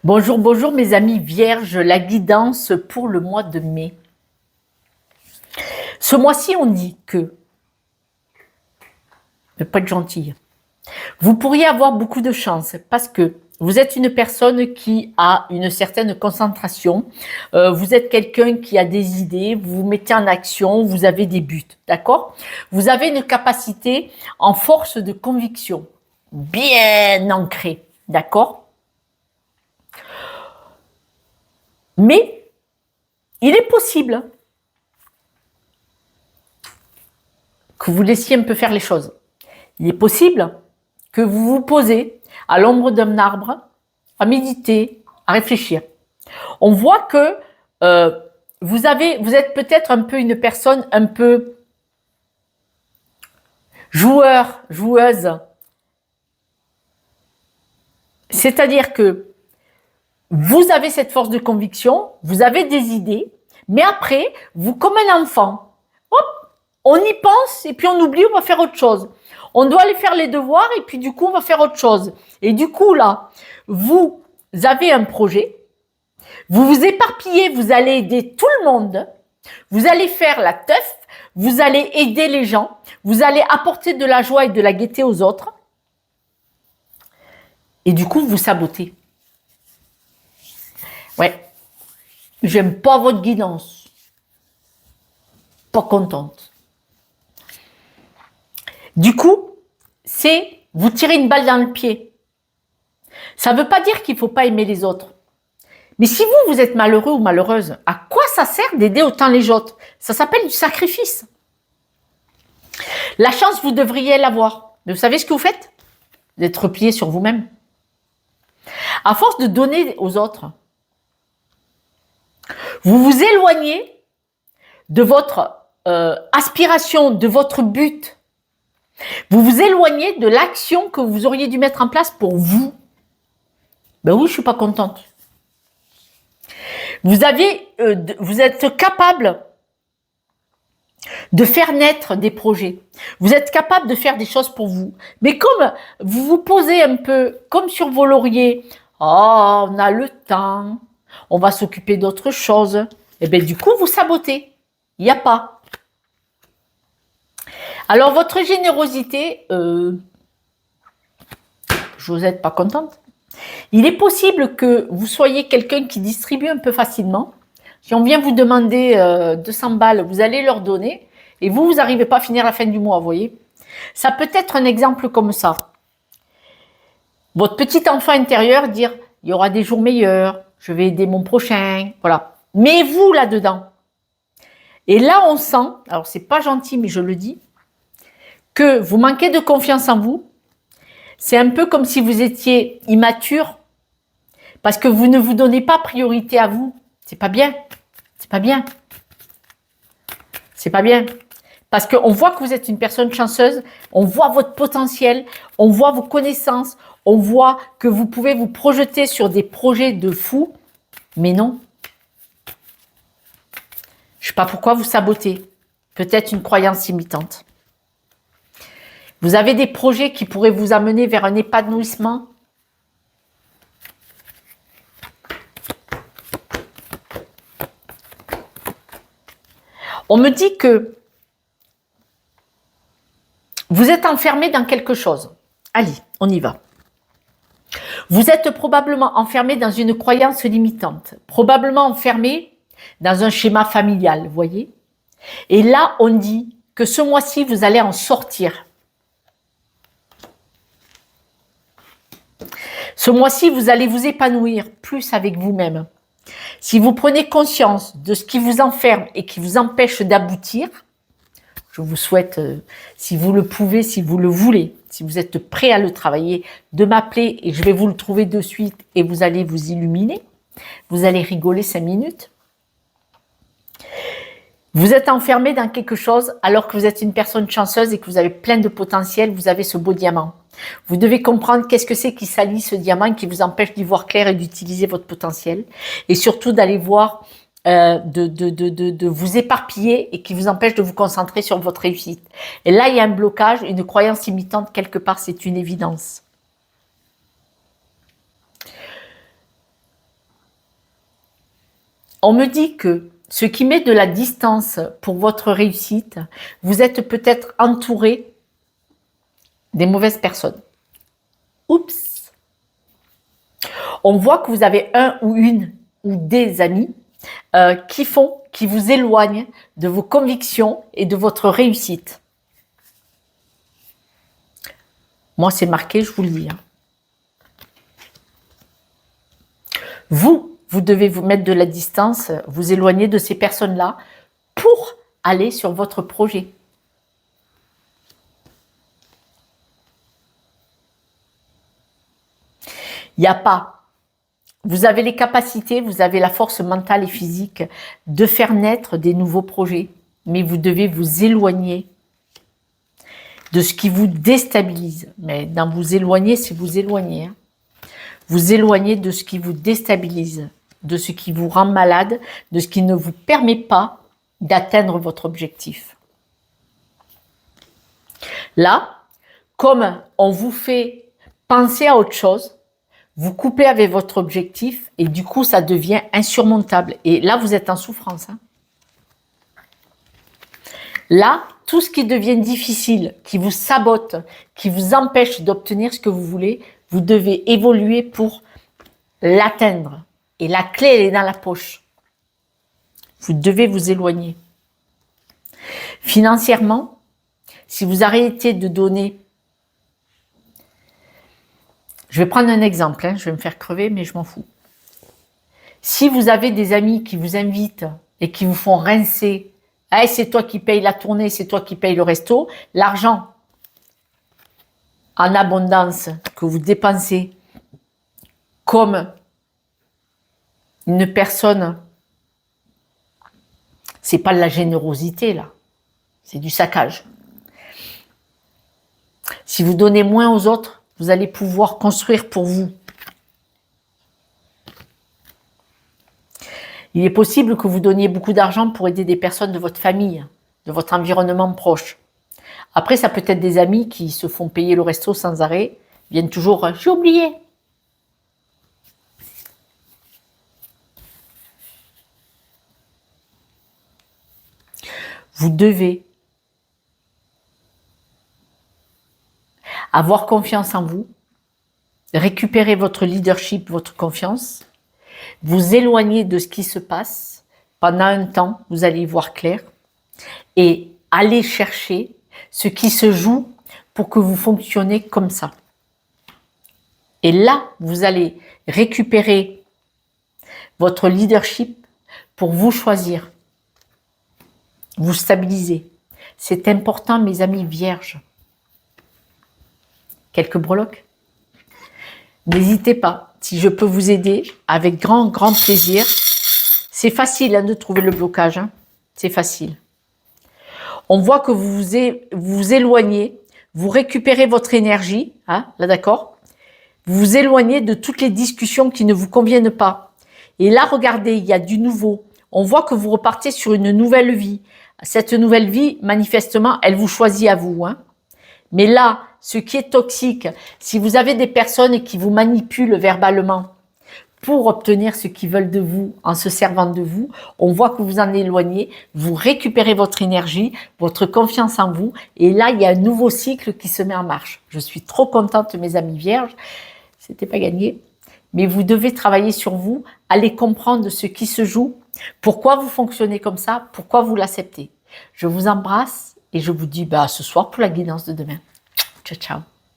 Bonjour, bonjour mes amis vierges, la guidance pour le mois de mai. Ce mois-ci, on dit que, ne pas être gentille, vous pourriez avoir beaucoup de chance parce que vous êtes une personne qui a une certaine concentration, vous êtes quelqu'un qui a des idées, vous vous mettez en action, vous avez des buts, d'accord? Vous avez une capacité en force de conviction, bien ancrée, d'accord? Mais il est possible que vous laissiez un peu faire les choses. Il est possible que vous vous posez à l'ombre d'un arbre, à méditer, à réfléchir. On voit que vous êtes peut-être un peu une personne un peu joueuse. C'est-à-dire que vous avez cette force de conviction, vous avez des idées, mais après, vous comme un enfant, hop, on y pense et puis on oublie, on va faire autre chose. On doit aller faire les devoirs et puis du coup, on va faire autre chose. Et du coup, là, vous avez un projet, vous vous éparpillez, vous allez aider tout le monde, vous allez faire la teuf, vous allez aider les gens, vous allez apporter de la joie et de la gaieté aux autres. Et du coup, vous sabotez. Ouais, j'aime pas votre guidance. Pas contente. Du coup, c'est vous tirer une balle dans le pied. Ça ne veut pas dire qu'il ne faut pas aimer les autres. Mais si vous êtes malheureux ou malheureuse, à quoi ça sert d'aider autant les autres? Ça s'appelle du sacrifice. La chance, vous devriez l'avoir. Mais vous savez ce que vous faites? D'être replié sur vous-même. À force de donner aux autres, vous vous éloignez de votre aspiration, de votre but. Vous vous éloignez de l'action que vous auriez dû mettre en place pour vous. Ben oui, je suis pas contente. Vous êtes capable de faire naître des projets. Vous êtes capable de faire des choses pour vous. Mais comme vous vous posez un peu comme sur vos lauriers, oh, on a le temps, on va s'occuper d'autre chose, et bien du coup, vous sabotez. Il n'y a pas. Alors, votre générosité, Josette, pas contente. Il est possible que vous soyez quelqu'un qui distribue un peu facilement. Si on vient vous demander 200 balles, vous allez leur donner et vous n'arrivez pas à finir la fin du mois, vous voyez. Ça peut être un exemple comme ça. Votre petit enfant intérieur dire, il y aura des jours meilleurs, je vais aider mon prochain, voilà. Mais vous là-dedans. Et là, on sent, alors c'est pas gentil, mais je le dis, que vous manquez de confiance en vous. C'est un peu comme si vous étiez immature parce que vous ne vous donnez pas priorité à vous. C'est pas bien. C'est pas bien. C'est pas bien. Parce qu'on voit que vous êtes une personne chanceuse, on voit votre potentiel, on voit vos connaissances, on voit que vous pouvez vous projeter sur des projets de fou, mais non. Je ne sais pas pourquoi vous sabotez. Peut-être une croyance limitante. Vous avez des projets qui pourraient vous amener vers un épanouissement. On me dit que vous êtes enfermé dans quelque chose. Allez, on y va. Vous êtes probablement enfermé dans une croyance limitante, probablement enfermé dans un schéma familial, vous voyez. Et là, on dit que ce mois-ci, vous allez en sortir. Ce mois-ci, vous allez vous épanouir plus avec vous-même. Si vous prenez conscience de ce qui vous enferme et qui vous empêche d'aboutir, je vous souhaite, si vous le pouvez, si vous le voulez, si vous êtes prêt à le travailler, de m'appeler et je vais vous le trouver de suite et vous allez vous illuminer. Vous allez rigoler 5 minutes. Vous êtes enfermé dans quelque chose alors que vous êtes une personne chanceuse et que vous avez plein de potentiel, vous avez ce beau diamant. Vous devez comprendre qu'est-ce que c'est qui salit ce diamant, qui vous empêche d'y voir clair et d'utiliser votre potentiel. Et surtout d'aller voir, de vous éparpiller et qui vous empêche de vous concentrer sur votre réussite. Et là, il y a un blocage, une croyance limitante quelque part, c'est une évidence. On me dit que ce qui met de la distance pour votre réussite, vous êtes peut-être entouré des mauvaises personnes. Oups! On voit que vous avez un ou une ou des amis qui vous éloignent de vos convictions et de votre réussite. Moi, c'est marqué, je vous le dis. Vous devez vous mettre de la distance, vous éloigner de ces personnes-là pour aller sur votre projet. Il n'y a pas. Vous avez les capacités, vous avez la force mentale et physique de faire naître des nouveaux projets, mais vous devez vous éloigner de ce qui vous déstabilise. Mais dans vous éloigner, c'est vous éloigner. Vous éloigner de ce qui vous déstabilise, de ce qui vous rend malade, de ce qui ne vous permet pas d'atteindre votre objectif. Là, comme on vous fait penser à autre chose, vous coupez avec votre objectif et du coup, ça devient insurmontable. Et là, vous êtes en souffrance. Là, tout ce qui devient difficile, qui vous sabote, qui vous empêche d'obtenir ce que vous voulez, vous devez évoluer pour l'atteindre. Et la clé, elle est dans la poche. Vous devez vous éloigner. Financièrement, si vous arrêtez de donner, je vais prendre un exemple, je vais me faire crever, mais je m'en fous. Si vous avez des amis qui vous invitent et qui vous font rincer, hey, c'est toi qui payes la tournée, c'est toi qui payes le resto, l'argent en abondance que vous dépensez comme une personne, c'est pas de la générosité là, c'est du saccage. Si vous donnez moins aux autres, vous allez pouvoir construire pour vous. Il est possible que vous donniez beaucoup d'argent pour aider des personnes de votre famille, de votre environnement proche. Après, ça peut être des amis qui se font payer le resto sans arrêt, viennent toujours « j'ai oublié ». Vous devez avoir confiance en vous, récupérer votre leadership, votre confiance, vous éloigner de ce qui se passe. Pendant un temps, vous allez y voir clair et aller chercher ce qui se joue pour que vous fonctionnez comme ça. Et là, vous allez récupérer votre leadership pour vous choisir, vous stabiliser. C'est important, mes amis vierges. Quelques breloques? N'hésitez pas. Si je peux vous aider, avec grand plaisir. C'est facile de trouver le blocage. C'est facile. On voit que vous vous éloignez, vous récupérez votre énergie, là d'accord? Vous vous éloignez de toutes les discussions qui ne vous conviennent pas. Et là, regardez, il y a du nouveau. On voit que vous repartez sur une nouvelle vie. Cette nouvelle vie, manifestement, elle vous choisit à vous. Mais là, ce qui est toxique, si vous avez des personnes qui vous manipulent verbalement pour obtenir ce qu'ils veulent de vous, en se servant de vous, on voit que vous en éloignez, vous récupérez votre énergie, votre confiance en vous, et là, il y a un nouveau cycle qui se met en marche. Je suis trop contente, mes amis vierges, c'était pas gagné, mais vous devez travailler sur vous, aller comprendre ce qui se joue, pourquoi vous fonctionnez comme ça, pourquoi vous l'acceptez. Je vous embrasse et je vous dis à ce soir pour la guidance de demain. Ciao, ciao.